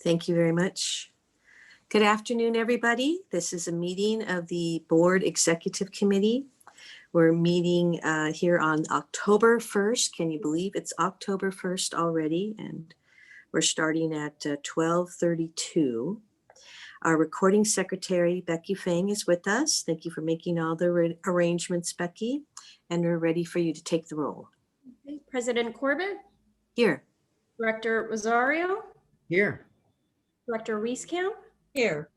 Thank you very much. Good afternoon, everybody. This is a meeting of the Board Executive Committee. We're meeting here on October 1st. Can you believe it's October 1st already? And we're starting at 12:32. Our recording secretary, Becky Fang, is with us. Thank you for making all the arrangements, Becky. And we're ready for you to take the roll. Okay. President Corbett? Here. Director Rosario? Here. Director Reeskamp? Here.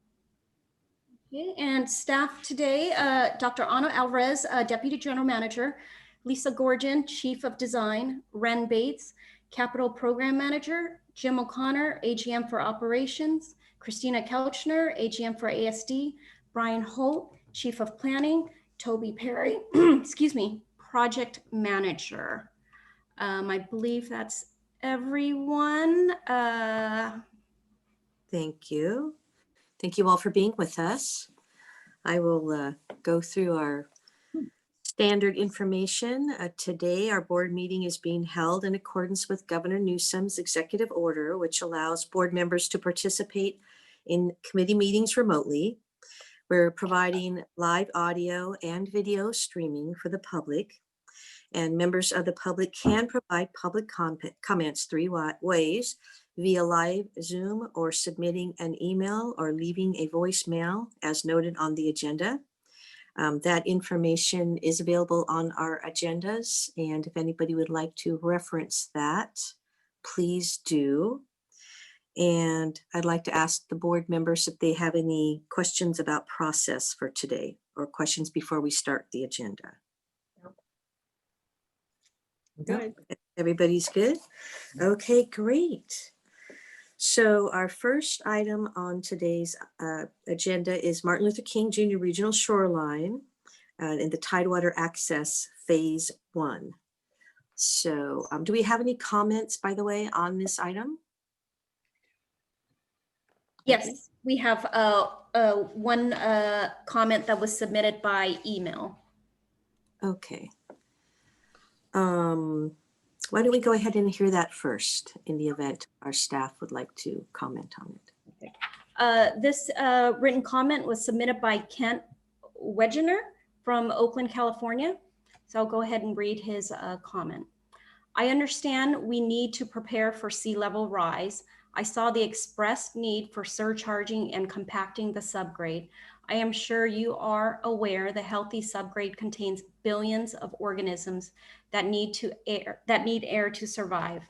Okay. And staff today, Dr. Ana Alvarez, Deputy General Manager, Lisa Gurjun, Chief of Design, Ren Bates, Capital Program Manager, Jim O'Connor, AGM for Operations, Christina Couchner, AGM for ASD, Brian Holt, Chief of Planning, Toby Perry, excuse me, Project Manager. I believe that's everyone. Thank you. Thank you all for being with us. I will go through our standard information. Today, our board meeting is being held in accordance with Governor Newsom's executive order, which allows board members to participate in committee meetings remotely. We're providing live audio and video streaming for the public, and members of the public can provide public comments three ways: via live Zoom, or submitting an email, or leaving a voicemail as noted on the agenda. That information is available on our agendas, and if anybody would like to reference that, please do. And I'd like to ask the board members if they have any questions about process for today, or questions before we start the agenda. Good. Everybody's good? Okay, great. So our first item on today's agenda is Martin Luther King Jr. Regional Shoreline in the Tidewater Access Phase 1. So do we have any comments, by the way, on this item? Yes, we have one comment that was submitted by email. Okay. Why don't we go ahead and hear that first in the event our staff would like to comment on it. Okay. This written comment was submitted by Kent Wegginger from Oakland, California. So I'll go ahead and read his comment. I understand we need to prepare for sea level rise. I saw the expressed need for surcharging and compacting the subgrade. I am sure you are aware the healthy subgrade contains billions of organisms that need air to survive.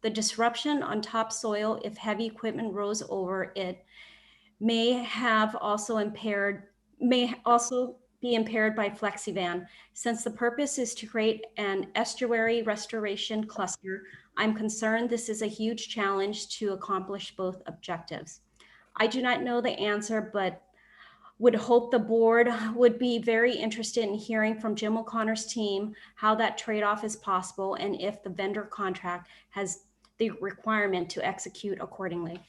The disruption on topsoil, if heavy equipment rolls over it, may also be impaired by FlexiVan. Since the purpose is to create an estuary restoration cluster, I'm concerned this is a huge challenge to accomplish both objectives. I do not know the answer, but would hope the board would be very interested in hearing from Jim O'Connor's team how that trade-off is possible, and if the vendor contract has the requirement to execute accordingly.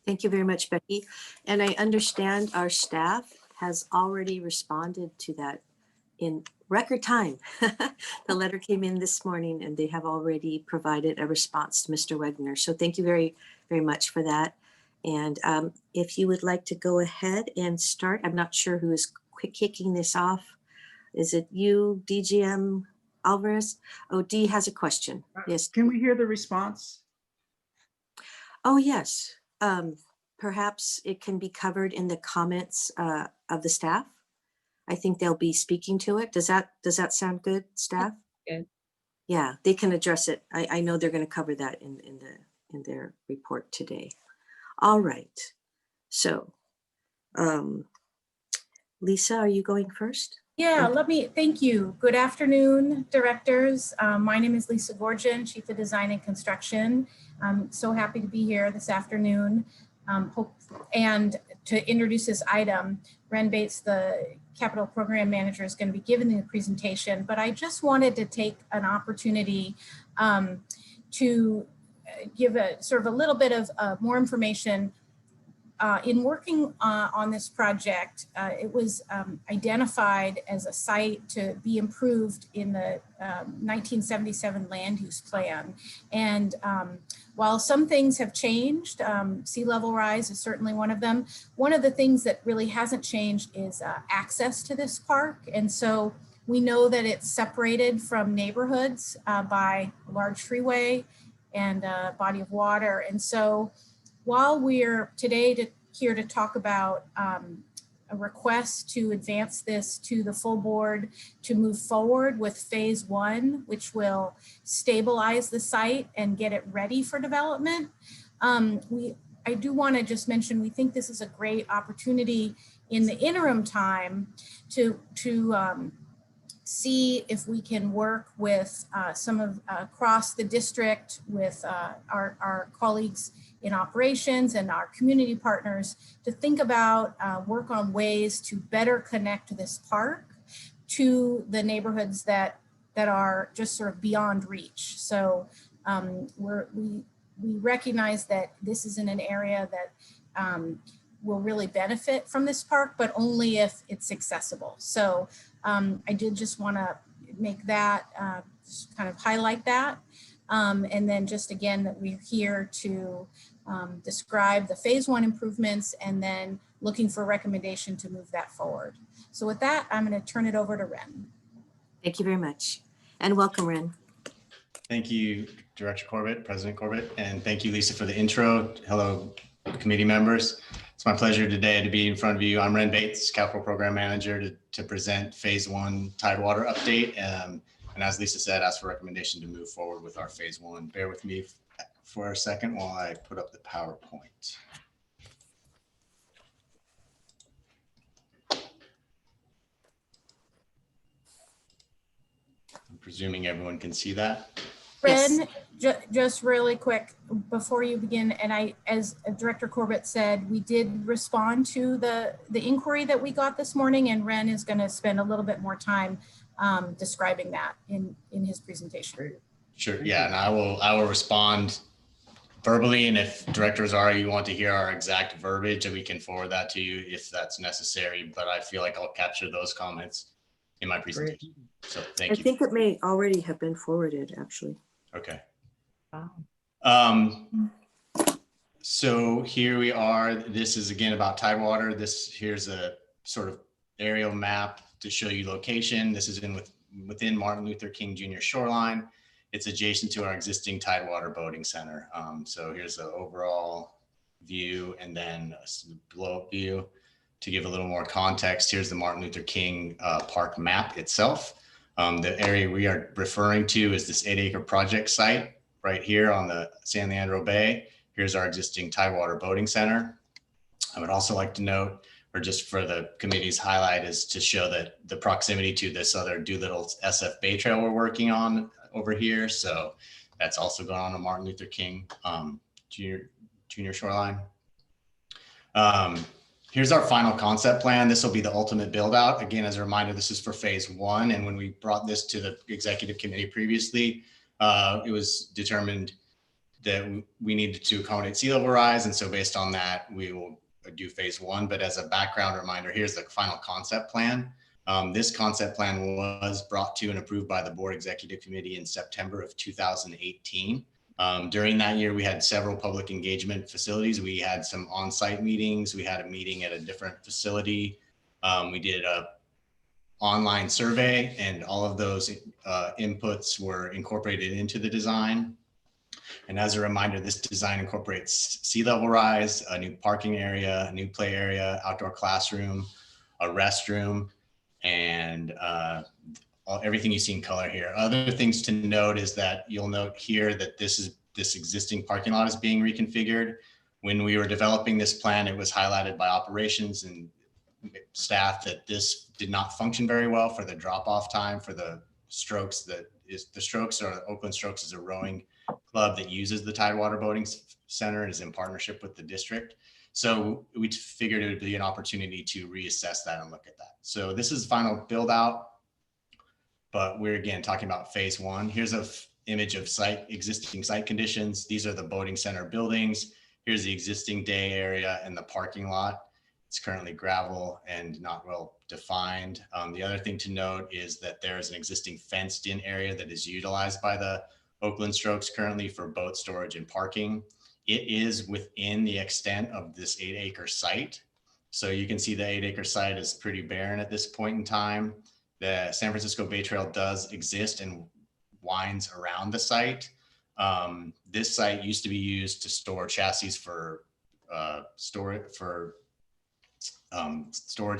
Thank you very much, Becky. And I understand our staff has already responded to that in record time. The letter came in this morning and they have already provided a response to Mr. Wegner. So thank you very, very much for that. And if you would like to go ahead and start, I'm not sure who is kicking this off. Is it you, DGM Alvarez? Oh, Dee has a question. Yes. Can we hear the response? Oh, yes. Perhaps it can be covered in the comments of the staff. I think they'll be speaking to it. Does that sound good, staff? Good. Yeah, they can address it. I know they're going to cover that in their report today. All right. So, Lisa, are you going first? Yeah, thank you. Good afternoon, directors. My name is Lisa Gurjun, Chief of Design and Construction. I'm so happy to be here this afternoon. And to introduce this item, Ren Bates, the Capital Program Manager, is going to be giving the presentation, but I just wanted to take an opportunity to give a sort of a little bit of more information in working on this project, it was identified as a site to be improved in the 1977 land use plan. And while some things have changed, sea level rise is certainly one of them. One of the things that really hasn't changed is access to this park. And so we know that it's separated from neighborhoods by a large freeway and a body of water. And so while we're today here to talk about a request to advance this to the full board to move forward with phase 1, which will stabilize the site and get it ready for development, I do want to just mention, we think this is a great opportunity in the interim time to see if we can work with some of across the district with our colleagues in operations and our community partners to think about work on ways to better connect this park to the neighborhoods that are just sort of beyond reach. So we recognize that this is in an area that will really benefit from this park, but only if it's accessible. So I did just want to make that, just kind of highlight that. And then just again, that we're here to describe the phase 1 improvements and then looking for a recommendation to move that forward. So with that, I'm going to turn it over to Ren. Thank you very much. And welcome, Ren. Thank you, Director Corbett, President Corbett, and thank you, Lisa, for the intro. Hello, committee members. It's my pleasure today to be in front of you. I'm Ren Bates, Capital Program Manager, to present phase 1 tidewater update. And as Lisa said, ask for recommendation to move forward with our phase 1. Bear with me for a second while I put up the PowerPoint. I'm presuming everyone can see that. Ren, just really quick before you begin, and as Director Corbett said, we did respond to the inquiry that we got this morning, and Ren is going to spend a little bit more time describing that in his presentation. Sure, yeah, and I will respond verbally, and if Director Rosario, you want to hear our exact verbiage, we can forward that to you if that's necessary, but I feel like I'll capture those comments in my presentation. So thank you. I think it may already have been forwarded, actually. Okay. Wow. So here we are. This is again about tidewater. Here's a sort of aerial map to show you location. This is within Martin Luther King Jr. shoreline. It's adjacent to our existing tidewater boating center. So here's the overall view and then a blow-up view. To give a little more context, here's the Martin Luther King Park map itself. The area we are referring to is this 8-acre project site right here on the San Leandro Bay. Here's our existing tidewater boating center. I would also like to note, or just for the committee's highlight, is to show that the proximity to this other Doolittle SF Bay Trail we're working on over here. So that's also going on Martin Luther King Junior shoreline. Here's our final concept plan. This will be the ultimate build out. Again, as a reminder, this is for phase 1. And when we brought this to the executive committee previously, it was determined that we needed to accommodate sea level rise. And so based on that, we will do phase 1. But as a background reminder, here's the final concept plan. This concept plan was brought to and approved by the board executive committee in September of 2018. During that year, we had several public engagement facilities. We had some on-site meetings. We had a meeting at a different facility. We did a online survey, and all of those inputs were incorporated into the design. And as a reminder, this design incorporates sea level rise, a new parking area, a new play area, outdoor classroom, a restroom, and everything you see in color here. Other things to note is that you'll note here that this existing parking lot is being reconfigured. When we were developing this plan, it was highlighted by operations and staff that this did not function very well for the drop-off time for the Strokes. The Strokes, or Oakland Strokes, is a rowing club that uses the Tidewater Boating Center and is in partnership with the district. So we figured it would be an opportunity to reassess that and look at that. So this is final build out, but we're again talking about phase 1. Here's an image of existing site conditions. These are the boating center buildings. Here's the existing day area and the parking lot. It's currently gravel and not well defined. The other thing to note is that there is an existing fenced in area that is utilized by the Oakland Strokes currently for boat storage and parking. It is within the extent of this 8-acre site. So you can see the 8-acre site is pretty barren at this point in time. The San Francisco Bay Trail does exist and winds around the site. This site used to be used to store chassis for storage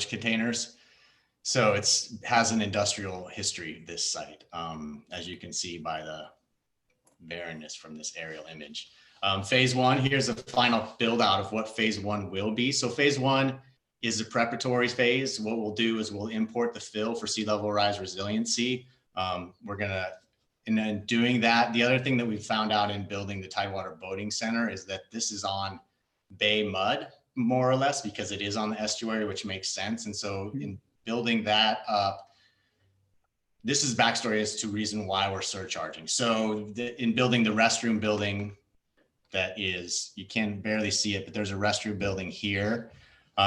containers. So has an industrial history, this site, as you can see by the barrenness from this aerial image. Phase 1, here's a final build out of what phase 1 will be. So phase 1 is a preparatory phase. What we'll do is we'll import the fill for sea level rise resiliency. And then doing that, the other thing that we found out in building the Tidewater Boating Center is that this is on bay mud, more or less, because it is on the estuary, which makes sense. And so in building that up, this is backstory as to reason why we're surcharging. So in building the restroom building, that is, you can barely see it, but there's a restroom building here.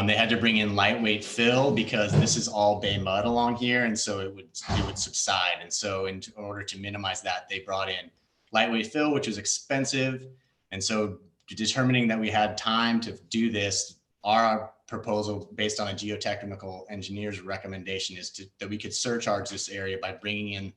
They had to bring in lightweight fill because this is all bay mud along here. And so it would subside. And so in order to minimize that, they brought in lightweight fill, which is expensive. And so determining that we had time to do this, our proposal based on a geotechnical engineer's recommendation is that we could surcharge this area by bringing in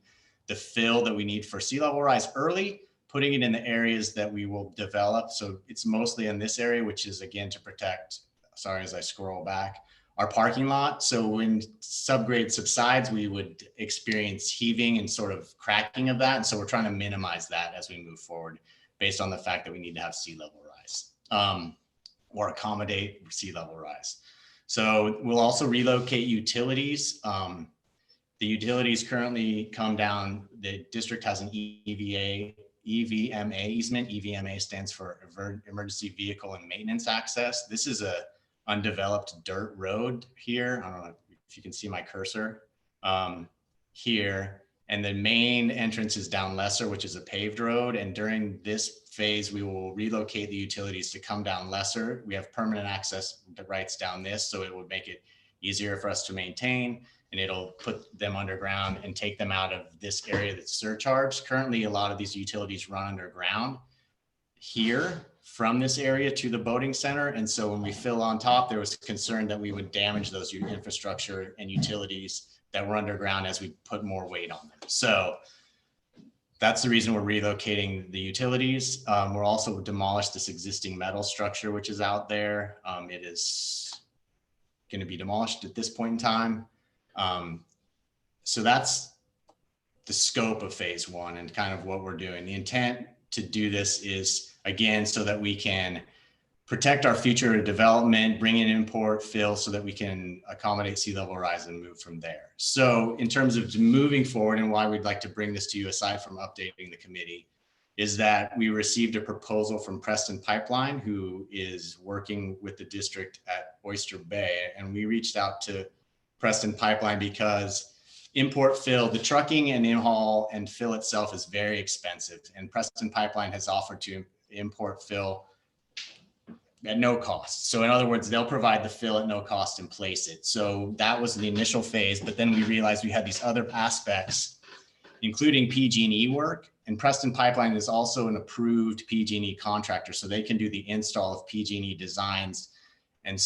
the fill that we need for sea level rise early, putting it in the areas that we will develop. So it's mostly in this area, which is again to protect, sorry, as I scroll back, our parking lot. So when subgrade subsides, we would experience heaving and sort of cracking of that. And so we're trying to minimize that as we move forward based on the fact that we need to have sea level rise or accommodate sea level rise. So we'll also relocate utilities. The utilities currently come down, the district has an EVMA easement. EVMA stands for Emergency Vehicle and Maintenance Access. This is a undeveloped dirt road here. I don't know if you can see my cursor here. And the main entrance is down Lesser, which is a paved road. And during this phase, we will relocate the utilities to come down Lesser. We have permanent access rights down this, so it would make it easier for us to maintain, and it'll put them underground and take them out of this area that's surcharged. Currently, a lot of these utilities run underground here from this area to the boating center. And so when we fill on top, there was concern that we would damage those infrastructure and utilities that were underground as we put more weight on them. So that's the reason we're relocating the utilities. We're also demolish this existing metal structure, which is out there. It is going to be demolished at this point in time. So that's the scope of phase 1 and kind of what we're doing. The intent to do this is, again, so that we can protect our future development, bring in import fill so that we can accommodate sea level rise and move from there. So in terms of moving forward and why we'd like to bring this to you, aside from updating the committee, is that we received a proposal from Preston Pipeline, who is working with the district at Oyster Bay. And we reached out to Preston Pipeline because import fill, the trucking and in-haul and fill itself is very expensive. And Preston Pipeline has offered to import fill at no cost. So in other words, they'll provide the fill at no cost and place it. So that was the initial phase, but then we realized we had these other aspects, including PG&E work. And Preston Pipeline is also an approved PG&E contractor, so they can do the install of PG&E designs and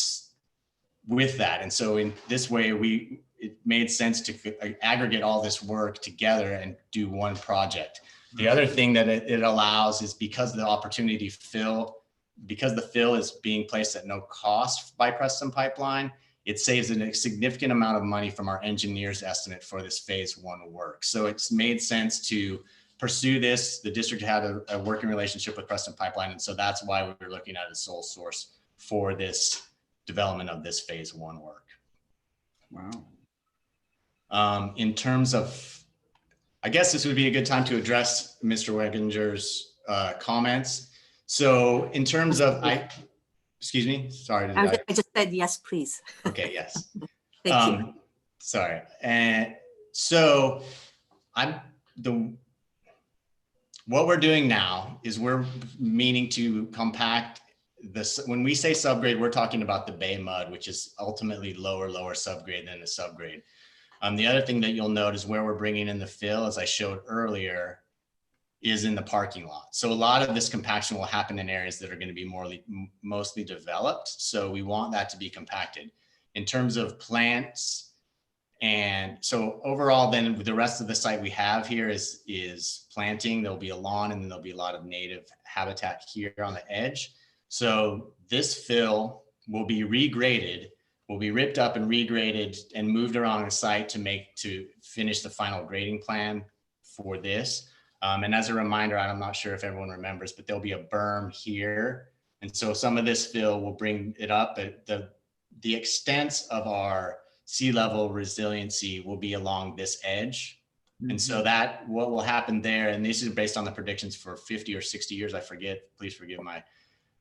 with that. And so in this way, it made sense to aggregate all this work together and do one project. The other thing that it allows is because the opportunity fill, because the fill is being placed at no cost by Preston Pipeline, it saves a significant amount of money from our engineer's estimate for this phase 1 work. So it's made sense to pursue this. The district had a working relationship with Preston Pipeline, and so that's why we were looking at a sole source for this development of this phase 1 work. Wow. In terms of, I guess this would be a good time to address Mr. Wegginger's comments. So in terms of, excuse me, sorry. I just said yes, please. Okay, yes. Thank you. Sorry. And so what we're doing now is we're meaning to compact this, when we say subgrade, we're talking about the bay mud, which is ultimately lower subgrade than the subgrade. The other thing that you'll note is where we're bringing in the fill, as I showed earlier, is in the parking lot. So a lot of this compaction will happen in areas that are going to be mostly developed. So we want that to be compacted. In terms of plants, and so overall, then the rest of the site we have here is planting. There'll be a lawn, and then there'll be a lot of native habitat here on the edge. So this fill will be regraded, will be ripped up and regraded and moved around the site to finish the final grading plan for this. And as a reminder, I'm not sure if everyone remembers, but there'll be a berm here. And so some of this fill will bring it up, but the extent of our sea level resiliency will be along this edge. And so that what will happen there, and this is based on the predictions for 50 or 60 years, I forget, please forgive my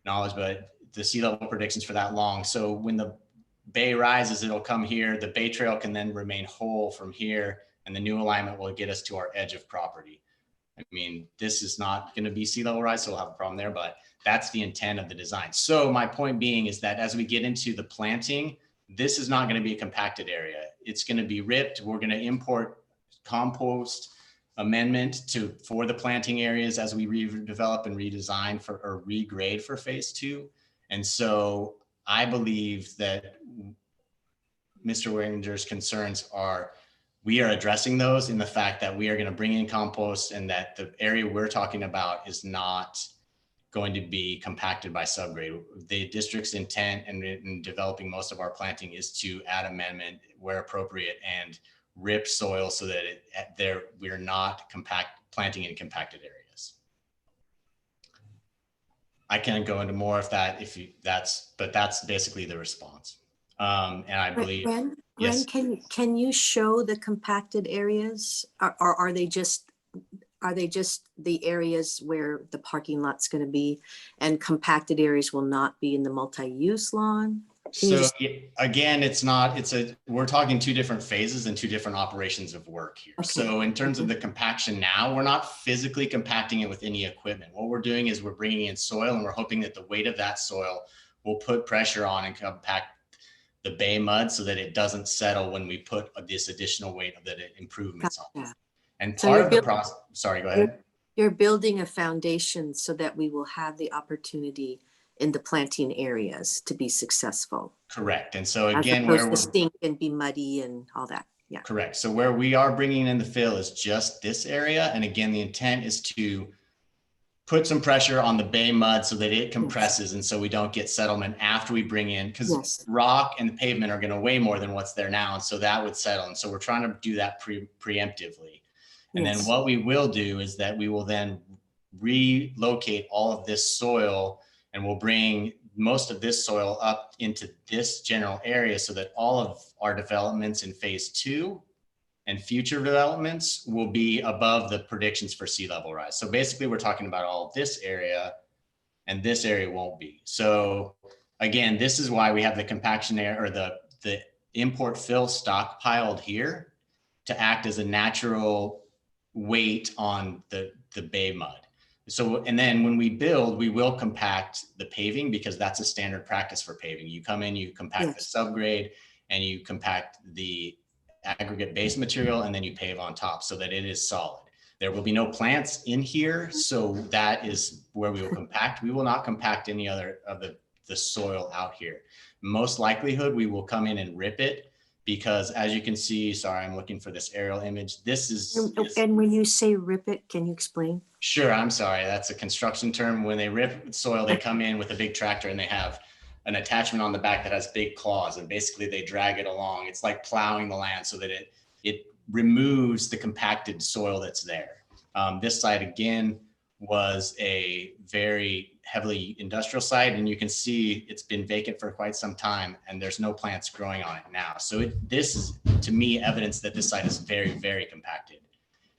knowledge, but the sea level predictions for that long. So when the bay rises, it'll come here, the bay trail can then remain whole from here, and the new alignment will get us to our edge of property. I mean, this is not going to be sea level rise, so we'll have a problem there, but that's the intent of the design. So my point being is that as we get into the planting, this is not going to be a compacted area. It's going to be ripped. We're going to import compost amendment for the planting areas as we redevelop and redesign or regrade for phase 2. And so I believe that Mr. Wegginger's concerns we are addressing those in the fact that we are going to bring in compost, and that the area we're talking about is not going to be compacted by subgrade. The district's intent in developing most of our planting is to add amendment where appropriate and rip soil so that we're not planting in compacted areas. I can't go into more of that but that's basically the response. And I believe, Gwen, can you show the compacted areas? Or are they just the areas where the parking lot's going to be, and compacted areas will not be in the multi-use lawn? So again, we're talking 2 different phases and 2 different operations of work here. Okay. So in terms of the compaction now, we're not physically compacting it with any equipment. What we're doing is we're bringing in soil, and we're hoping that the weight of that soil will put pressure on and compact the bay mud so that it doesn't settle when we put this additional weight of the improvements on. And part of the process, sorry, go ahead. You're building a foundation so that we will have the opportunity in the planting areas to be successful. Correct. And so again, where we're stink and be muddy and all that. Yeah. Correct. So where we are bringing in the fill is just this area. And again, the intent is to put some pressure on the bay mud so that it compresses. And so we don't get settlement after we bring in, because rock and the pavement are going to weigh more than what's there now. And so that would settle. And so we're trying to do that preemptively. And then what we will do is that we will then relocate all of this soil, and we'll bring most of this soil up into this general area so that all of our developments in phase 2 and future developments will be above the predictions for sea level rise. So basically we're talking about all of this area, and this area won't be. So again, this is why we have the compaction area, or the import fill stockpiled here to act as a natural weight on the bay mud. So, and then when we build, we will compact the paving, because that's a standard practice for paving. You come in, you compact the subgrade, and you compact the aggregate base material, and then you pave on top so that it is solid. There will be no plants in here, so that is where we will compact. We will not compact any other of the soil out here. Most likelihood, we will come in and rip it, because as you can see, sorry, I'm looking for this aerial image. This is. And when you say rip it, can you explain? Sure, I'm sorry. That's a construction term. When they rip soil, they come in with a big tractor, and they have an attachment on the back that has big claws, and basically they drag it along. It's like plowing the land so that it removes the compacted soil that's there. This site again was a very heavily industrial site, and you can see it's been vacant for quite some time, and there's no plants growing on it now. So this is, to me, evidence that this site is very, very compacted.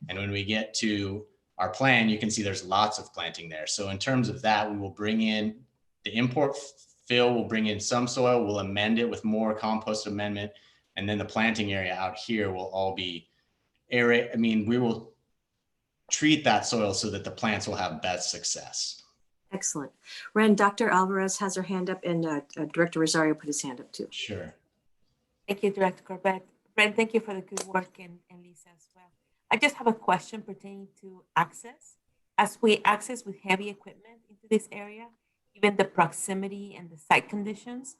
And when we get to our plan, you can see there's lots of planting there. So in terms of that, we will bring in the import fill, we'll bring in some soil, we'll amend it with more compost amendment, and then the planting area out here will all be area. I mean, we will treat that soil so that the plants will have best success. Excellent. Ren, Dr. Alvarez has her hand up and Director Rosario put his hand up too. Sure. Thank you, Director Corbett. Brent, thank you for the good work, and Lisa as well. I just have a question pertaining to access. As we access with heavy equipment into this area, given the proximity and the site conditions,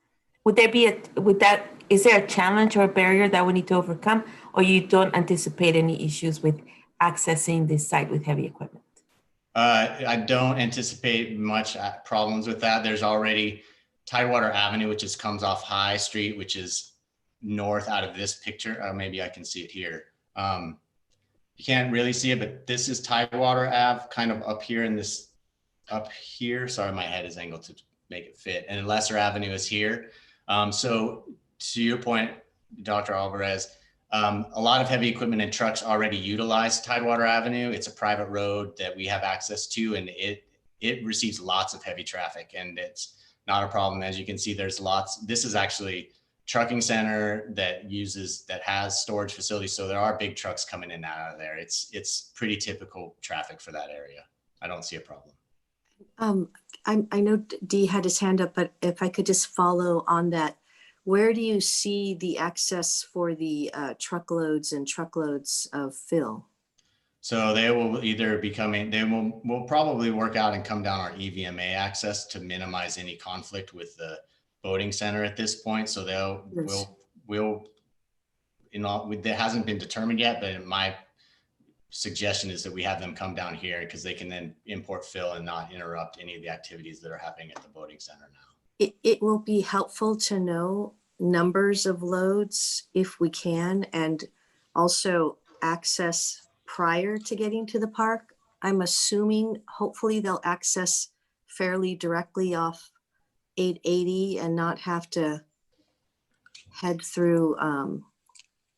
is there a challenge or a barrier that we need to overcome, or you don't anticipate any issues with accessing this site with heavy equipment? I don't anticipate much problems with that. There's already Tidewater Avenue, which comes off High Street, which is north out of this picture. Maybe I can see it here. You can't really see it, but this is Tidewater Ave, kind of up here in this, up here. Sorry, my head is angled to make it fit. And Lesser Avenue is here. So to your point, Dr. Alvarez, a lot of heavy equipment and trucks already utilize Tidewater Avenue. It's a private road that we have access to, and it receives lots of heavy traffic, and it's not a problem. As you can see, there's lots. This is actually trucking center that has storage facilities. So there are big trucks coming in and out of there. It's pretty typical traffic for that area. I don't see a problem. I know Dee had his hand up, but if I could just follow on that, where do you see the access for the truckloads and truckloads of fill? So they will either be coming, we'll probably work out and come down our EVMA access to minimize any conflict with the boating center at this point. So that hasn't been determined yet, but my suggestion is that we have them come down here because they can then import fill and not interrupt any of the activities that are happening at the boating center now. It will be helpful to know numbers of loads if we can, and also access prior to getting to the park. I'm assuming hopefully they'll access fairly directly off 880 and not have to head through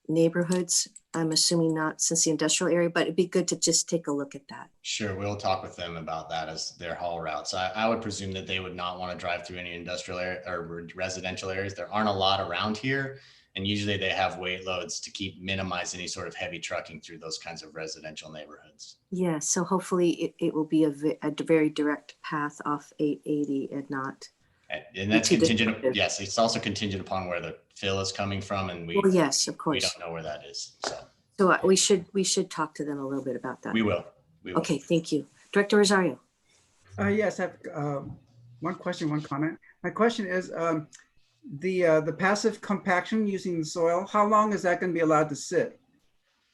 neighborhoods. I'm assuming not, since the industrial area, but it'd be good to just take a look at that. Sure, we'll talk with them about that as their haul routes. I would presume that they would not want to drive through any industrial area or residential areas. There aren't a lot around here, and usually they have weight loads to minimize any sort of heavy trucking through those kinds of residential neighborhoods. Yeah, so hopefully it will be a very direct path off 880 and not. And that's contingent. Yes, it's also contingent upon where the fill is coming from, and well, yes, of course, we don't know where that is. So we should talk to them a little bit about that. We will. Okay, thank you, Director Rosario. Yes, I have one question, one comment. My question is the passive compaction using the soil. How long is that going to be allowed to sit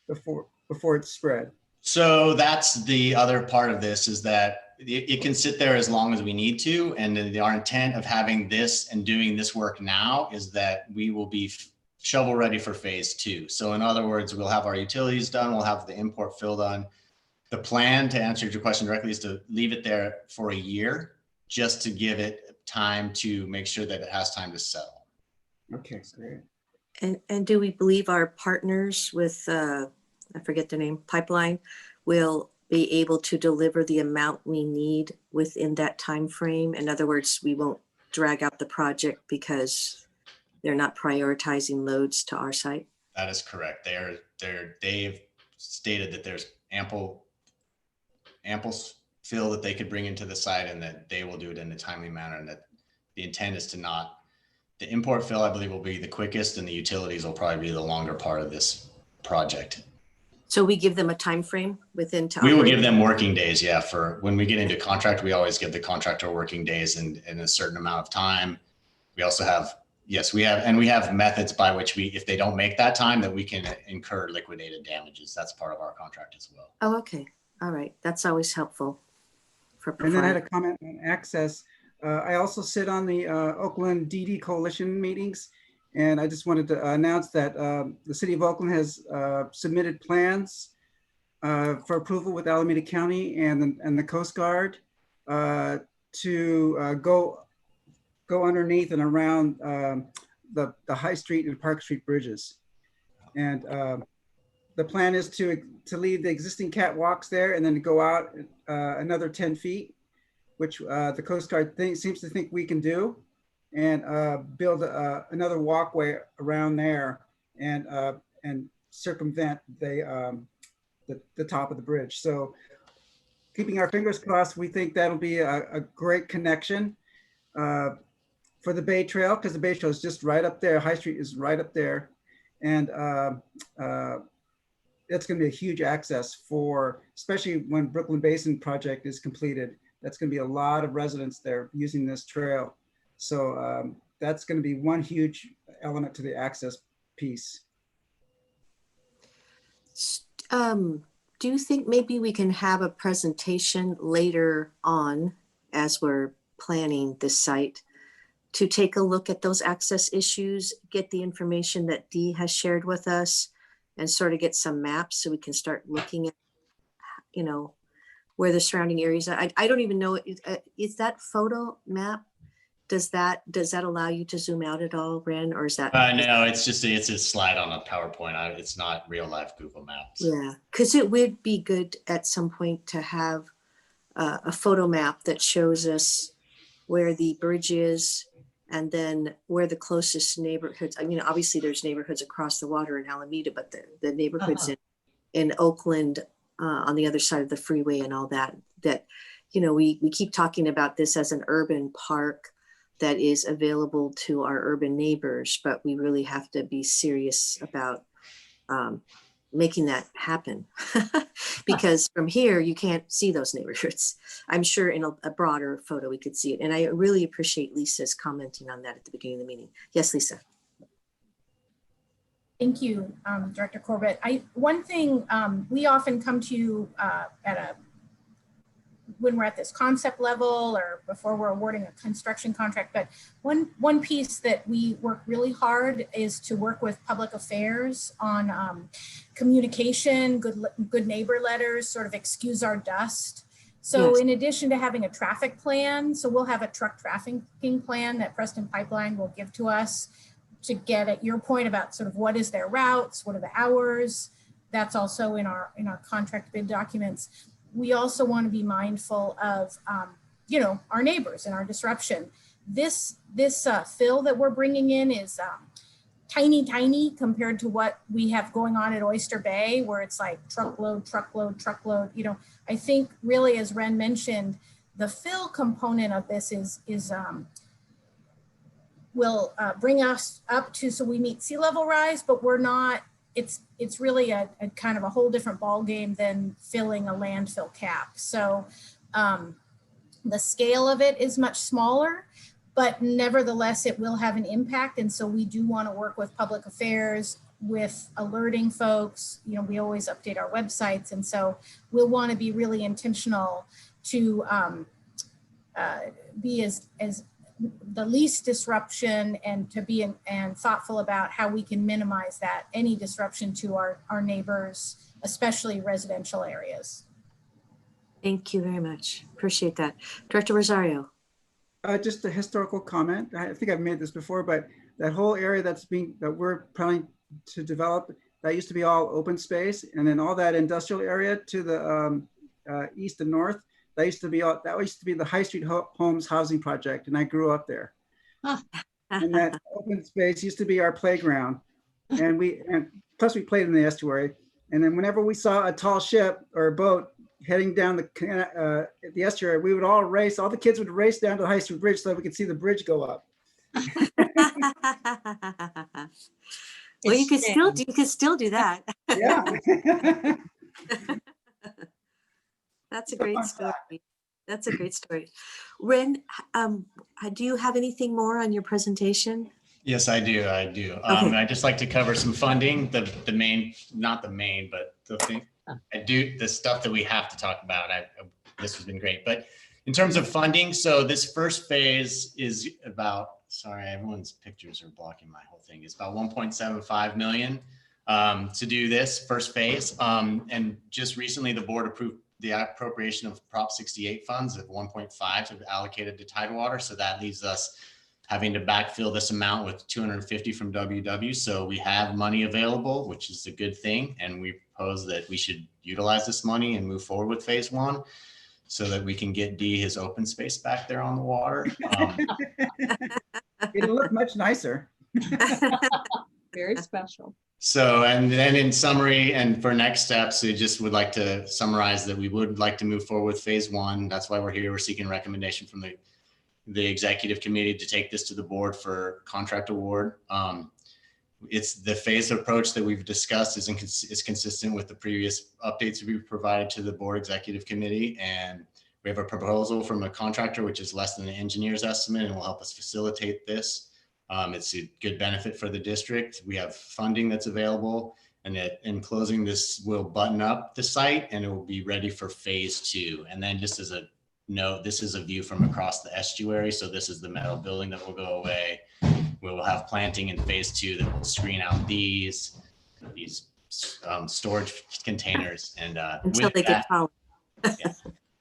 before it's spread? So that's the other part of this, is that it can sit there as long as we need to. And our intent of having this and doing this work now is that we will be shovel ready for phase 2. So in other words, we'll have our utilities done, we'll have the import fill done. The plan, to answer your question directly, is to leave it there for a year, just to give it time to make sure that it has time to settle. Okay, great. And do we believe our partners with, I forget their name, Pipeline, will be able to deliver the amount we need within that time frame? In other words, we won't drag out the project because they're not prioritizing loads to our site? That is correct. They've stated that there's ample fill that they could bring into the site, and that they will do it in a timely manner, and that the intent is to not, the import fill, I believe, will be the quickest, and the utilities will probably be the longer part of this project. So we give them a time frame within time? We will give them working days. Yeah. For when we get into contract, we always give the contractor working days and a certain amount of time. We also have, yes, we have methods by which if they don't make that time, that we can incur liquidated damages. That's part of our contract as well. Oh, okay. All right. That's always helpful. And then I had a comment on access. I also sit on the Oakland DD Coalition meetings, and I just wanted to announce that the City of Oakland has submitted plans for approval with Alameda County and the Coast Guard to go underneath and around the High Street and Park Street bridges. And the plan is to leave the existing catwalks there and then to go out another 10 feet, which the Coast Guard seems to think we can do, and build another walkway around there and circumvent the top of the bridge. So keeping our fingers crossed, we think that'll be a great connection for the Bay Trail, because the Bay Trail is just right up there. High Street is right up there. And that's going to be a huge access for, especially when Brooklyn Basin project is completed. That's going to be a lot of residents there using this trail. So that's going to be one huge element to the access piece. Do you think maybe we can have a presentation later on as we're planning this site to take a look at those access issues, get the information that Dee has shared with us, and sort of get some maps so we can start looking at, you know, where the surrounding areas are. I don't even know, is that photo map, does that allow you to zoom out at all, Ren, or is that? No, it's a slide on a PowerPoint. It's not real life Google Maps. Yeah, because it would be good at some point to have a photo map that shows us where the bridge is, and then where the closest neighborhoods. I mean, obviously there's neighborhoods across the water in Alameda, but the neighborhoods in Oakland on the other side of the freeway and all that, you know, we keep talking about this as an urban park that is available to our urban neighbors, but we really have to be serious about making that happen because from here you can't see those neighborhoods. I'm sure in a broader photo we could see it. And I really appreciate Lisa's commenting on that at the beginning of the meeting. Yes, Lisa. Thank you, Director Corbett. One thing we often come to you when we're at this concept level or before we're awarding a construction contract, but one piece that we work really hard is to work with public affairs on communication, good neighbor letters, sort of excuse our dust. So yes. In addition to having a traffic plan, so we'll have a truck trafficking plan that Preston Pipeline will give to us to get at your point about sort of what is their routes, what are the hours. That's also in our contract bid documents. We also want to be mindful of, you know, our neighbors and our disruption. This fill that we're bringing in is tiny compared to what we have going on at Oyster Bay, where it's like truckload. You know, I think really, as Ren mentioned, the fill component of this will bring us up to, so we meet sea level rise, but we're not. It's really a kind of a whole different ball game than filling a landfill cap. So the scale of it is much smaller, but nevertheless, it will have an impact. And so we do want to work with public affairs, with alerting folks. You know, we always update our websites. And so we'll want to be really intentional to be as the least disruption and to be and thoughtful about how we can minimize that, any disruption to our neighbors, especially residential areas. Thank you very much. Appreciate that. Director Rosario. Just a historical comment. I think I've made this before, but that whole area that we're planning to develop, that used to be all open space, and then all that industrial area to the east and north, that used to be the High Street Homes housing project, and I grew up there. And that open space used to be our playground, and plus we played in the estuary. And then whenever we saw a tall ship or a boat heading down the estuary, we would all race. All the kids would race down to the High Street Bridge so that we could see the bridge go up. Well, you could still do that. Yeah. That's a great story. That's a great story. Ren, do you have anything more on your presentation? Yes, I do. Okay. I'd just like to cover some funding, the main, not the main, but the thing. The stuff that we have to talk about. This has been great. But in terms of funding, so this first phase is about, sorry, everyone's pictures are blocking my whole thing. It's about 1.75 million to do this first phase. And just recently the board approved the appropriation of Prop 68 funds of 1.5 to be allocated to Tidewater. So that leaves us having to backfill this amount with 250 from WW. So we have money available, which is a good thing. And we propose that we should utilize this money and move forward with phase one so that we can get D his open space back there on the water. It'll look much nicer. Very special. So, and then in summary and for next steps, we just would like to summarize that we would like to move forward with phase one. That's why we're here. We're seeking recommendation from the executive committee to take this to the board for contract award. It's the phased approach that we've discussed is consistent with the previous updates we've provided to the board executive committee. And we have a proposal from a contractor, which is less than the engineer's estimate and will help us facilitate this. It's a good benefit for the district. We have funding that's available, and that in closing, this will button up the site and it will be ready for phase two. And then just as a note, this is a view from across the estuary. So this is the metal building that will go away. We will have planting in phase two that will screen out these storage containers. And Until they get taller. yeah.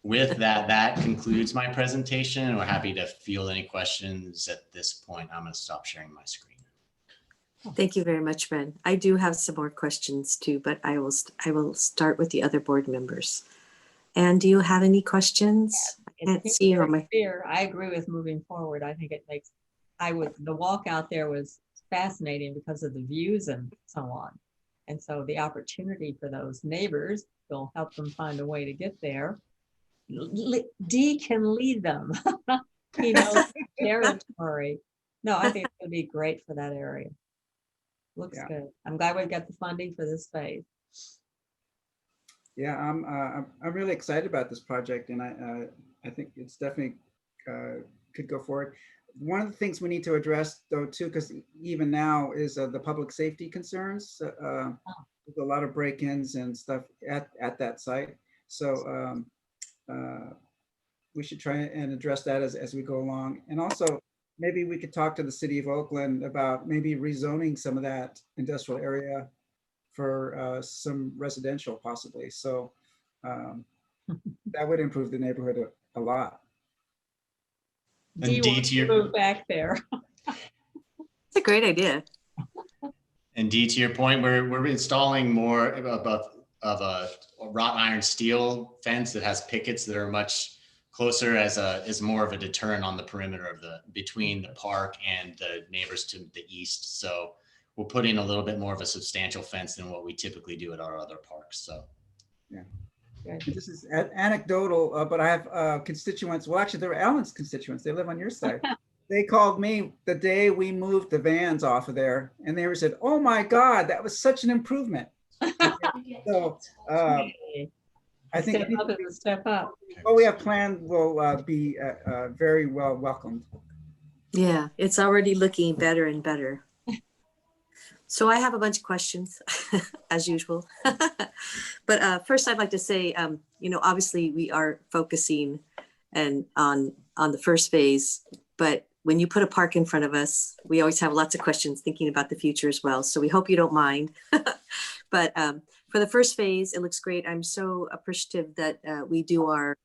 With that, that concludes my presentation, and we're happy to field any questions at this point. I'm going to stop sharing my screen. Thank you very much, Ren. I do have some more questions too, but I will start with the other board members. And do you have any questions? I can't see you on my. I agree with moving forward. I think it makes, the walk out there was fascinating because of the views and so on. And so the opportunity for those neighbors will help them find a way to get there. D can lead them, territory. No, I think it would be great for that area. Looks good. I'm glad we got the funding for this phase. Yeah, I'm really excited about this project, and I think it's definitely could go forward. One of the things we need to address though too, because even now, is the public safety concerns. There's a lot of break-ins and stuff at that site, so we should try and address that as we go along. And also, maybe we could talk to the city of Oakland about maybe rezoning some of that industrial area for some residential possibly. So that would improve the neighborhood a lot. And D to your move back there. It's a great idea. And D to your point, we're installing more of a wrought iron steel fence that has pickets that are much closer as more of a deterrent on the perimeter of between the park and the neighbors to the east. So we'll put in a little bit more of a substantial fence than what we typically do at our other parks. So yeah, this is anecdotal, but I have constituents. Well, actually, they're Alan's constituents. They live on your side. They called me the day we moved the vans off of there, and they said, "Oh my God, that was such an improvement." So I think step up. What we have planned will be very well welcomed. Yeah, it's already looking better and better. So I have a bunch of questions as usual. But first I'd like to say, obviously we are focusing on the first phase, but when you put a park in front of us, we always have lots of questions thinking about the future as well. So we hope you don't mind. But for the first phase, it looks great. I'm so appreciative that we do our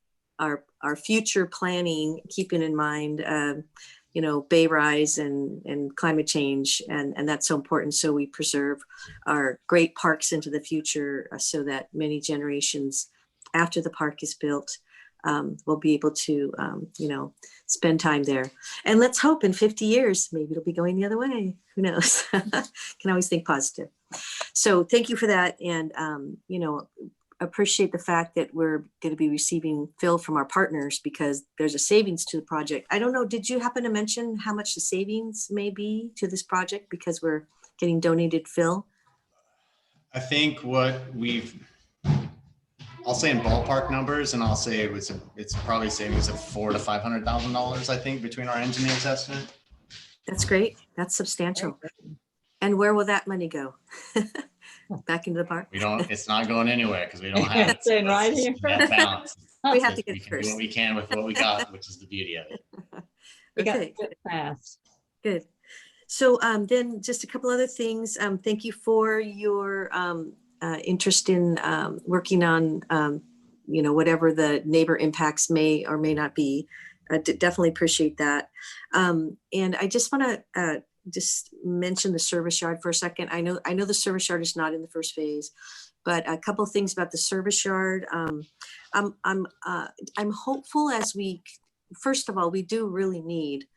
future planning, keeping in mind, bay rise and climate change. And that's so important. So we preserve our great parks into the future so that many generations after the park is built will be able to, spend time there. And let's hope in 50 years, maybe it'll be going the other way. Who knows? Can always think positive. So thank you for that. And, appreciate the fact that we're going to be receiving fill from our partners because there's a savings to the project. I don't know, did you happen to mention how much the savings may be to this project because we're getting donated fill? I think I'll say in ballpark numbers, and I'll say it's probably savings of $400,000 to $500,000, I think, between our engineer's estimate. That's great. That's substantial. And where will that money go? Back into the park? It's not going anywhere because we don't have it. Staying right here. That balance. We have to get we it can first. do what we can with what we got, which is the beauty of it. We got Okay, it fast. good. So then just a couple other things. Thank you for your interest in working on, whatever the neighbor impacts may or may not be. Definitely appreciate that. And I just want to just mention the service yard for a second. I know the service yard is not in the first phase, but a couple of things about the service yard. I'm hopeful first of all, we do really need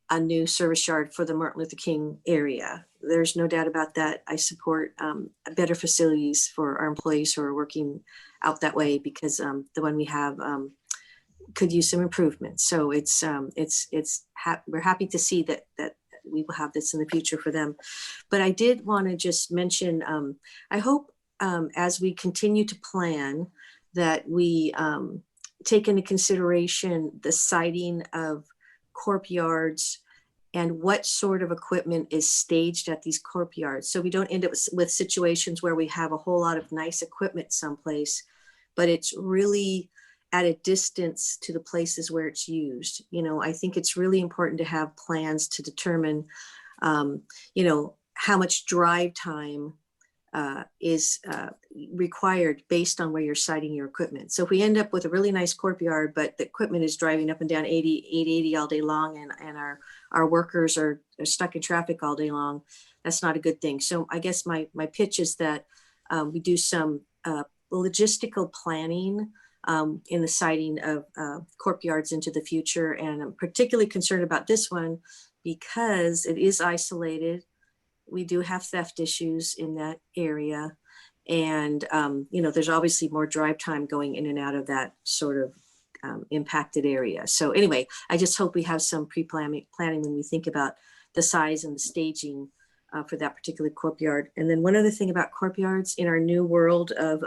a new service yard for the Martin Luther King area. there's no doubt about that. I support better facilities for our employees who are working out that way, because the one we have could use some improvement. So we're happy to see that we will have this in the future for them. But I did want to just mention, I hope as we continue to plan that we take into consideration the siting of Corp Yards and what sort of equipment is staged at these Corp Yards. So we don't end up with situations where we have a whole lot of nice equipment someplace, but it's really at a distance to the places where it's used. You know, I think it's really important to have plans to determine, you know, how much drive time is required based on where you're siting your equipment. So if we end up with a really nice Corp Yard, but the equipment is driving up and down 880 all day long, and our workers are stuck in traffic all day long, that's not a good thing. So I guess my pitch is that we do some logistical planning in the siting of Corp Yards into the future. And I'm particularly concerned about this one because it is isolated. We do have theft issues in that area. And, you know, there's obviously more drive time going in and out of that sort of impacted area. So anyway, I just hope we have some pre-planning when we think about the size and the staging for that particular Corp Yard. And then one other thing about Corp Yards, in our new world of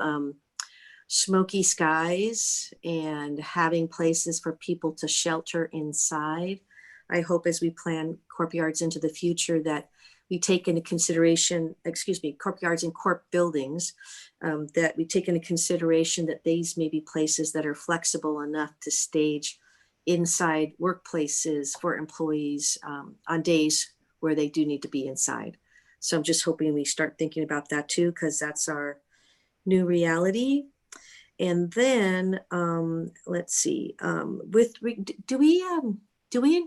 smoky skies and having places for people to shelter inside, I hope as we plan Corp Yards into the future that we take into consideration, Corp Yards and Corp buildings, that we take into consideration that these may be places that are flexible enough to stage inside workplaces for employees on days where they do need to be inside. So I'm just hoping we start thinking about that too, because that's our new reality. And then let's see, do we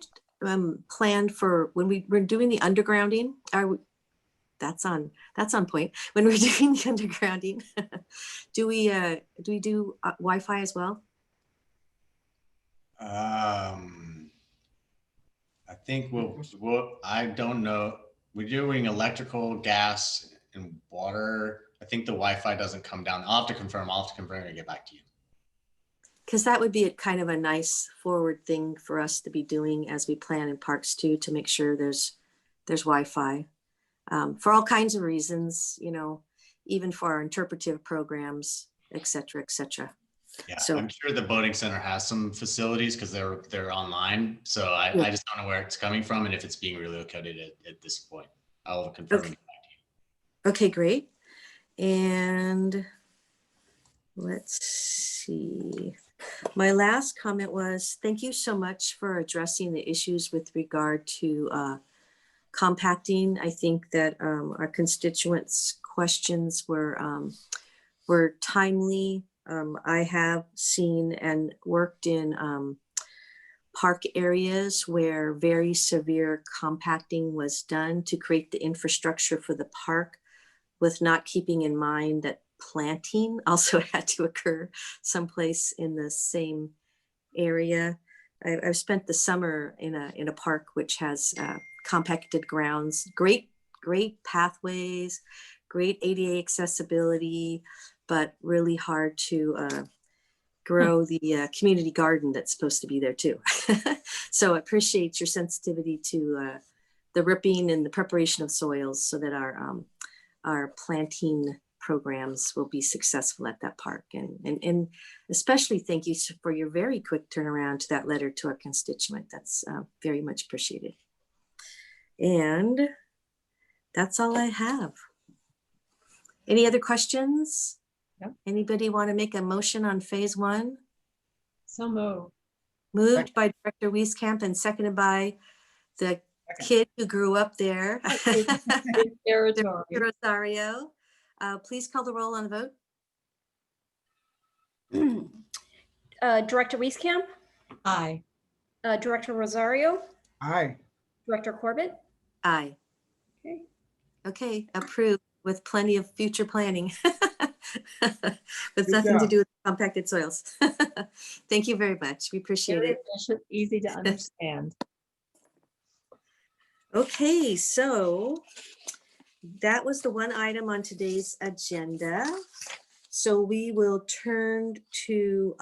plan for when we're doing the undergrounding? That's on point. When we're doing the undergrounding, do we do Wi-Fi as well? I think I don't know. We're doing electrical, gas, and water. I think the Wi-Fi doesn't come down. I'll have to confirm and get back to you. Because that would be a kind of a nice forward thing for us to be doing as we plan in parks too, to make sure there's Wi-Fi for all kinds of reasons, you know, even for our interpretive programs, et cetera, et cetera. Yeah, so, I'm sure the boating center has some facilities because they're online. So I just don't know where it's coming from and if it's being relocated at this point. I'll confirm and get back to you. Okay, great. And let's see. My last comment was, thank you so much for addressing the issues with regard to compacting. I think that our constituents' questions were timely. I have seen and worked in park areas where very severe compacting was done to create the infrastructure for the park, with not keeping in mind that planting also had to occur someplace in the same area. I've spent the summer in a park which has compacted grounds, great pathways, great ADA accessibility, but really hard to grow the community garden that's supposed to be there too. So I appreciate your sensitivity to the ripping and the preparation of soils so that our planting programs will be successful at that park. And especially thank you for your very quick turnaround to that letter to our constituent. That's very much appreciated. And that's all I have. Any other questions? Yep. Anybody want to make a motion on phase 1? So moved. Moved by Director Wieskamp and seconded by the kid who grew up there. Rosario. Please call the roll on the vote. Director Wieskamp, Aye. Director Rosario, Aye. Director Corbett. Aye. Okay. Okay, approved with plenty of future planning. With Good nothing to job. do with compacted soils. Thank you very much. We appreciate Very it. efficient, easy to understand. Okay, so that was the one item on today's agenda. So we will turn to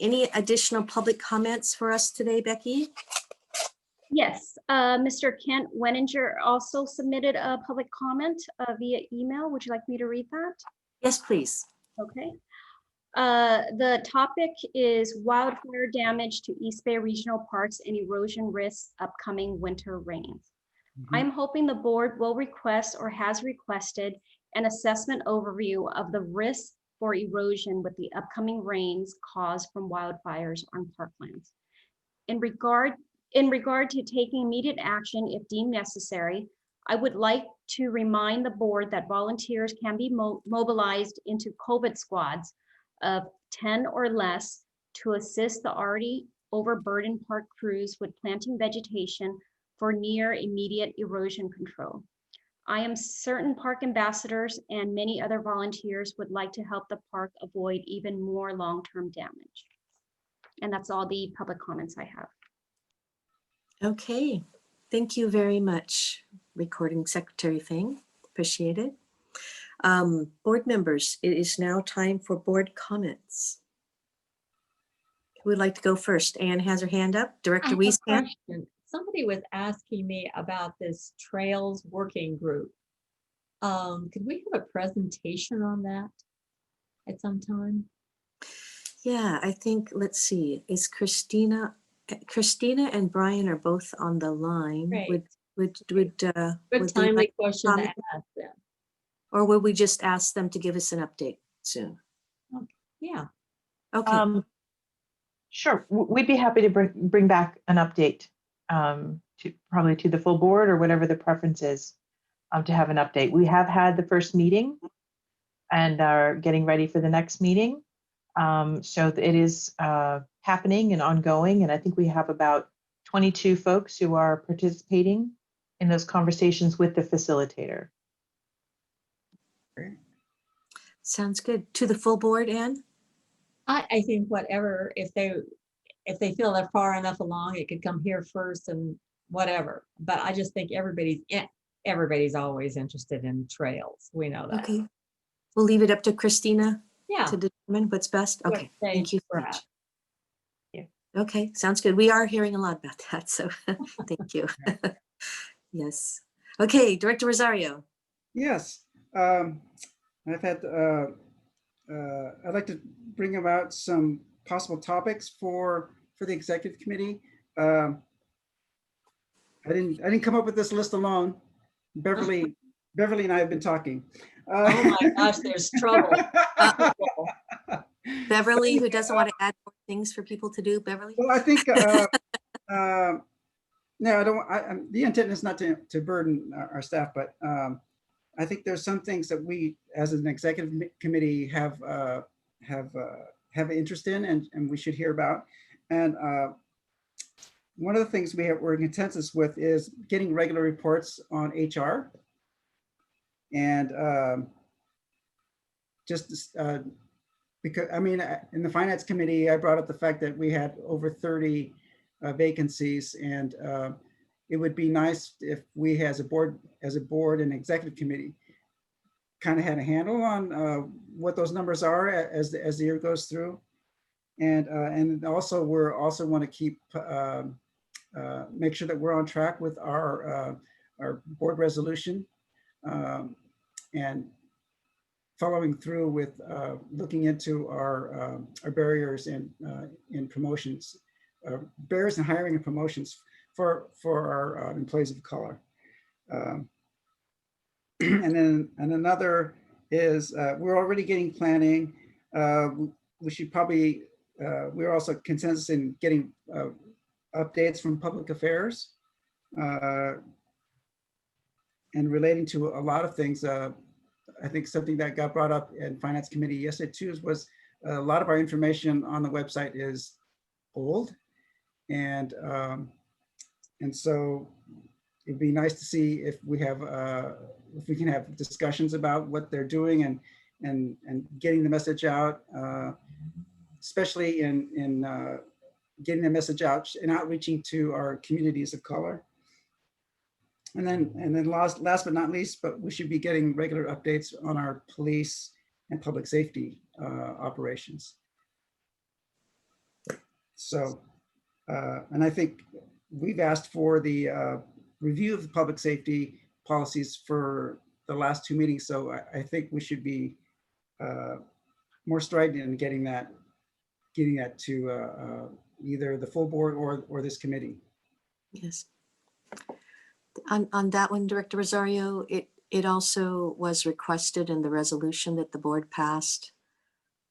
any additional public comments for us today, Becky? Yes, Mr. Kent Wegginger also submitted a public comment via email. Would you like me to read that? Yes, please. Okay. The topic is wildfire damage to East Bay Regional Parks and erosion risks upcoming winter rains. I'm hoping the board will request or has requested an assessment overview of the risks for erosion with the upcoming rains caused from wildfires on parklands. In regard to taking immediate action if deemed necessary, I would like to remind the board that volunteers can be mobilized into COVID squads of 10 or less to assist the already overburdened park crews with planting vegetation for near immediate erosion control. I am certain park ambassadors and many other volunteers would like to help the park avoid even more long-term damage. And that's all the public comments I have. Okay, thank you very much, Recording Secretary Feng. Appreciate it. Board members, it is now time for board comments. Who would like to go first? Anne has her hand up. I Director have a Wieskamp. question. Somebody was asking me about this Trails Working Group. Could we have a presentation on that at some time? Yeah, I think, let's see, is Christina and Brian are both on the line. Great. Would Good they timely like question to comment? ask them. Or would we just ask them to give us an update soon? Yeah. Okay, Sure, we'd be happy to bring back an update probably to the full board or whatever the preference is to have an update. We have had the first meeting and are getting ready for the next meeting. So it is happening and ongoing. And I think we have about 22 folks who are participating in those conversations with the facilitator. sounds good. To the full board, Anne? I think whatever, if they feel they're far enough along, it could come here first and whatever. But I just think everybody's always interested in trails. We know that. Okay, we'll leave it up to Christina Yeah. to determine what's best. What Okay, thank stage you so we're much. at. Okay, sounds good. We are hearing a lot about that, so thank you. Yes. Okay, Director Rosario. Yes, I've had, I'd like to bring about some possible topics for the executive committee. I didn't come up with this list alone. Beverly and I have been talking. Oh my gosh, there's trouble. Beverly, who doesn't want to add more things for people to do, Beverly? Well, I think, no, I don't, the intent is not to burden our staff, but I think there's some things that we, as an executive committee, have interest in and we should hear about. And one of the things we're in consensus with is getting regular reports on HR. And because, I mean, in the finance committee, I brought up the fact that we had over 30 vacancies, and it would be nice if we, as a board and executive committee, kind of had a handle on what those numbers are as the year goes through, and also we're also want to keep make sure that we're on track with our board resolution, and following through with looking into our barriers in promotions, barriers in hiring and promotions for our employees of color. And another is we're already getting planning. We should probably, we're also consensus in getting updates from public affairs and relating to a lot of things. I think something that got brought up in finance committee yesterday too was a lot of our information on the website is old, and so it'd be nice to see if we have if we can have discussions about what they're doing and getting the message out, especially in getting the message out and outreaching to our communities of color. And then last but not least, but we should be getting regular updates on our police and public safety operations. So, and I think we've asked for the review of the public safety policies for the last 2 meetings. So I think we should be more strident in getting that to either the full board or this committee. Yes. On that one, Director Rosario, it also was requested in the resolution that the board passed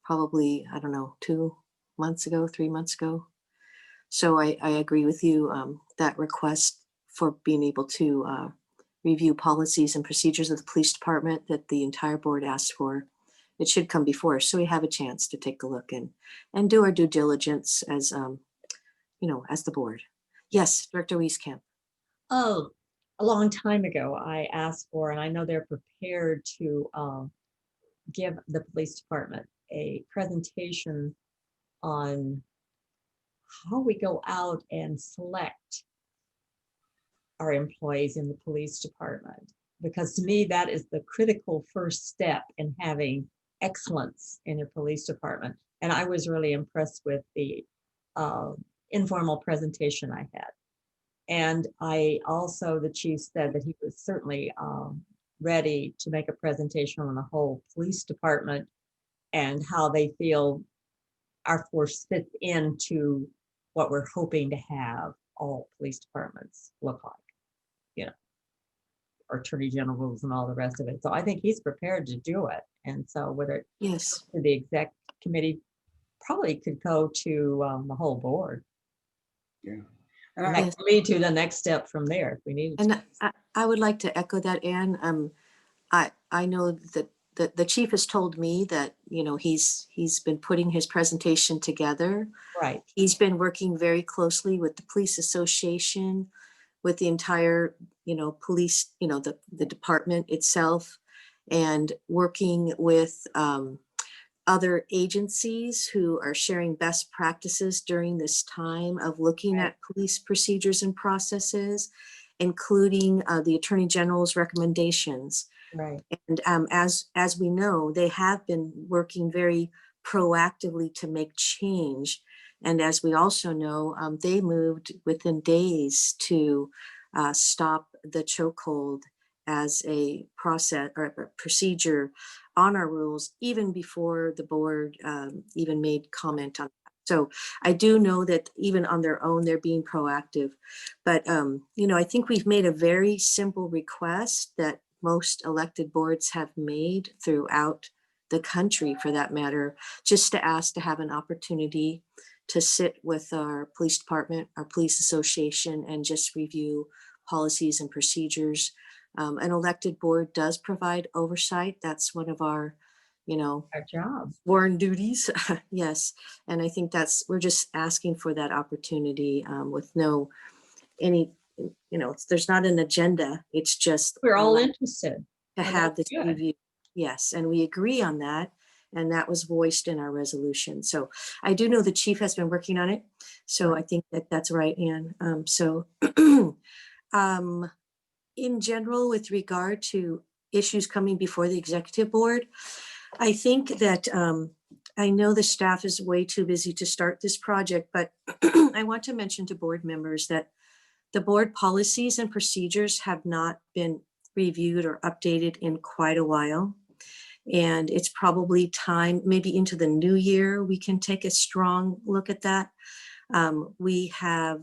probably, I don't know, 2 months ago, 3 months ago. So I agree with you, that request for being able to review policies and procedures of the police department that the entire board asked for. It should come before us, so we have a chance to take a look and do our due diligence as, as the board. Yes, Director Wieskamp. Oh, a long time ago, I asked for, and I know they're prepared to give the police department a presentation on how we go out and select our employees in the police department. Because to me, that is the critical first step in having excellence in your police department. And I was really impressed with the informal presentation I had. And I also, the chief said that he was certainly ready to make a presentation on the whole police department and how they feel our force fits into what we're hoping to have all police departments look like, our attorney generals and all the rest of it. So I think he's prepared to do it. And so whether it Yes. to the exec committee probably could go to the whole board. Yeah. And And that I, Yes. could lead to the next step from there if we needed to. And I would like to echo that, Anne. I know that the chief has told me that, he's been putting his presentation together. Right. He's been working very closely with the police association, with the entire, police, the department itself, and working with other agencies who are sharing best practices during this time of looking Right. at police procedures and processes, including the Attorney General's recommendations. Right. And as we know, they have been working very proactively to make change. And as we also know, they moved within days to stop the chokehold as a process or a procedure on our rules, even before the board even made comment on that. So I do know that even on their own, they're being proactive. But, I think we've made a very simple request that most elected boards have made throughout the country, for that matter, just to ask to have an opportunity to sit with our police department, our police association, and just review policies and procedures. An elected board does provide oversight. That's one of our, Our job. sworn duties. Yes. And I think we're just asking for that opportunity with there's not an agenda. It's just We're all interested. to and have this that's good. review. Yes, and we agree on that. And that was voiced in our resolution. So I do know the chief has been working on it. So I think that's right, Anne. In general, with regard to issues coming before the executive board, I think that I know the staff is way too busy to start this project, but I want to mention to board members that the board policies and procedures have not been reviewed or updated in quite a while. And it's probably time, maybe into the new year, we can take a strong look at that. We have,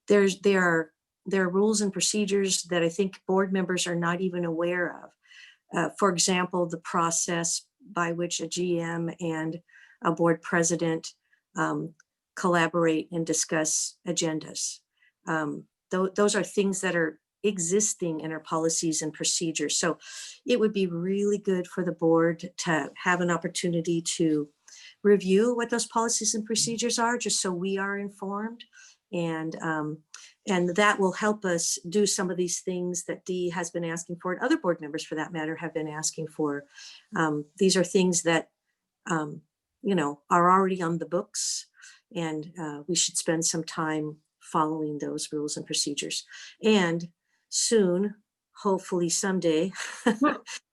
there are rules and procedures that I think board members are not even aware of. For example, the process by which a GM and a board president collaborate and discuss agendas. Those are things that are existing in our policies and procedures. So it would be really good for the board to have an opportunity to review what those policies and procedures are, just so we are informed. And that will help us do some of these things that Dee has been asking for, and other board members for that matter have been asking for. These are things that, are already on the books, and we should spend some time following those rules and procedures. And soon, hopefully someday,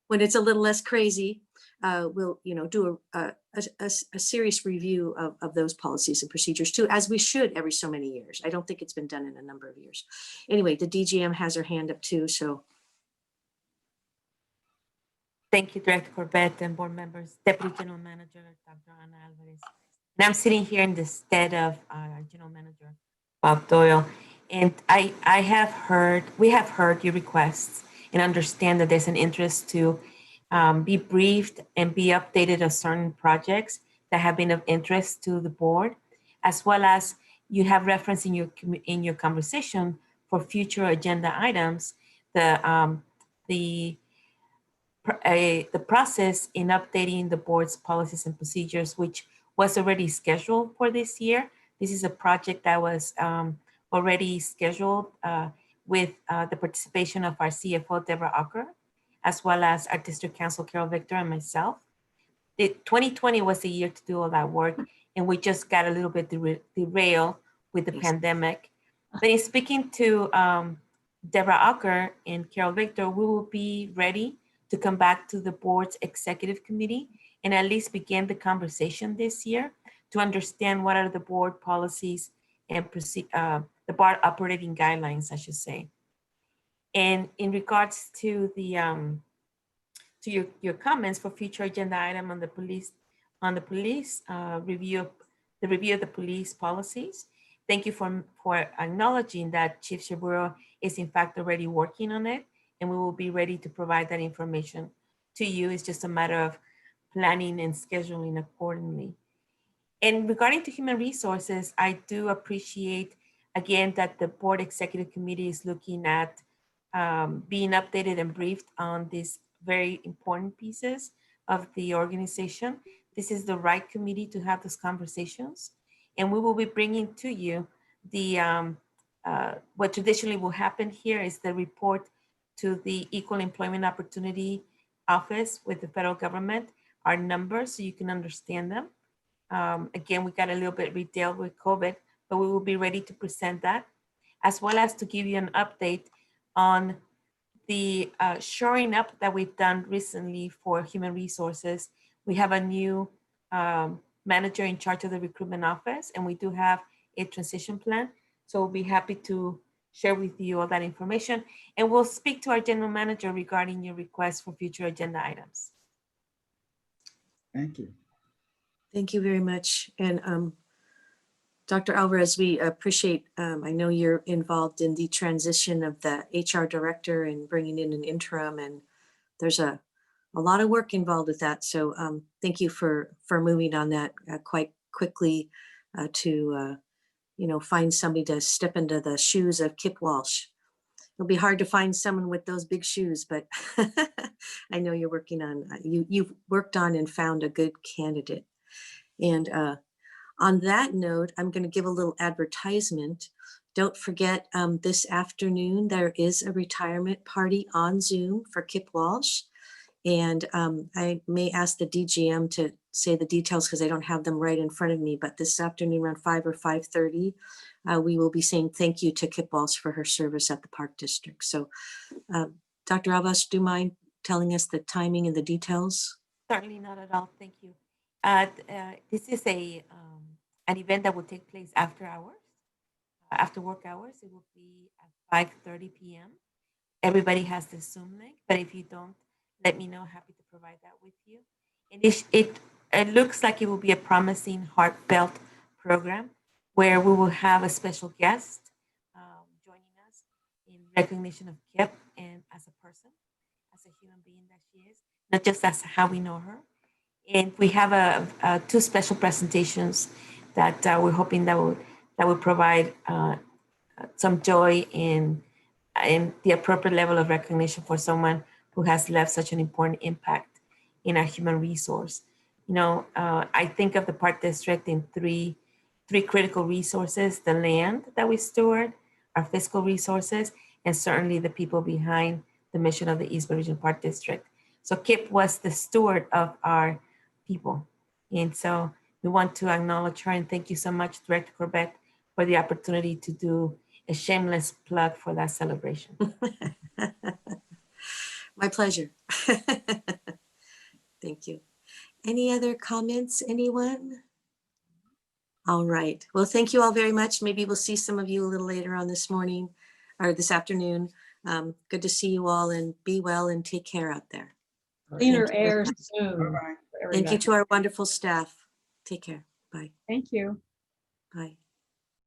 when it's a little less crazy, we'll do a serious review of those policies and procedures too, as we should every so many years. I don't think it's been done in a number of years. Anyway, the DGM has her hand up too, so. Thank you, Director Corbett and board members, Deputy General Manager, Dr. Ana Alvarez. And I'm sitting here in the stead of our General Manager, Bob Doyle. And we have heard your requests and understand that there's an interest to be briefed and be updated on certain projects that have been of interest to the board, as well as you have reference in your conversation for future agenda items, the process in updating the board's policies and procedures, which was already scheduled for this year. This is a project that was already scheduled with the participation of our CFO, Deborah Ocker, as well as our District Council, Carol Victor, and myself. 2020 was the year to do all that work, and we just got a little bit derailed with the pandemic. But in speaking to Deborah Ocker and Carol Victor, we will be ready to come back to the board's executive committee and at least begin the conversation this year to understand what are the board policies and the board operating guidelines, I should say. And in regards to the to your comments for future agenda item on the police review of the police policies, thank you for acknowledging that Chief Shaburo is in fact already working on it, and we will be ready to provide that information to you. It's just a matter of planning and scheduling accordingly. And regarding to human resources, I do appreciate, again, that the board executive committee is looking at being updated and briefed on these very important pieces of the organization. This is the right committee to have those conversations. And we will be bringing to you the, what traditionally will happen here is the report to the Equal Employment Opportunity Office with the federal government, our numbers, so you can understand them. Again, we got a little bit redealt with COVID, but we will be ready to present that, as well as to give you an update on the shoring up that we've done recently for human resources. We have a new manager in charge of the recruitment office, and we do have a transition plan. So we'll be happy to share with you all that information, and we'll speak to our general manager regarding your request for future agenda items. Thank you. Thank you very much. And Dr. Alvarez, we appreciate, I know you're involved in the transition of the HR director and bringing in an interim, and there's a lot of work involved with that. So thank you for moving on that quite quickly to find somebody to step into the shoes of Kip Walsh. It'll be hard to find someone with those big shoes, but I know you're working on, you've worked on and found a good candidate. And on that note, I'm going to give a little advertisement. Don't forget, this afternoon, there is a retirement party on Zoom for Kip Walsh. And I may ask the DGM to say the details because I don't have them right in front of me, but this afternoon around 5 or 5:30, we will be saying thank you to Kip Walsh for her service at the Park District. So Dr. Alvarez, do you mind telling us the timing and the details? Certainly not at all, thank you. This is an event that will take place after hours, after work hours. It will be at 5:30 p.m. Everybody has the Zoom link, but if you don't, let me know. Happy to provide that with you. And it looks like it will be a promising, heartfelt program where we will have a special guest joining us in recognition of Kip and as a person, as a human being that she is, not just as how we know her. And we have two special presentations that we're hoping that will provide some joy and the appropriate level of recognition for someone who has left such an important impact in our human resource. I think of the Park District in three critical resources: the land that we steward, our fiscal resources, and certainly the people behind the mission of the East Bay Region Park District. So Kip was the steward of our people. And so we want to acknowledge her and thank you so much, Director Corbett, for the opportunity to do a shameless plug for that celebration. My pleasure. Thank you. Any other comments, anyone? All right. Well, thank you all very much. Maybe we'll see some of you a little later on this morning or this afternoon. Good to see you all, and be well and take care out there. Cleaner Thank you. air soon. Bye-bye. for Thank you everybody. to our wonderful staff. Take care. Bye. Thank you. Bye.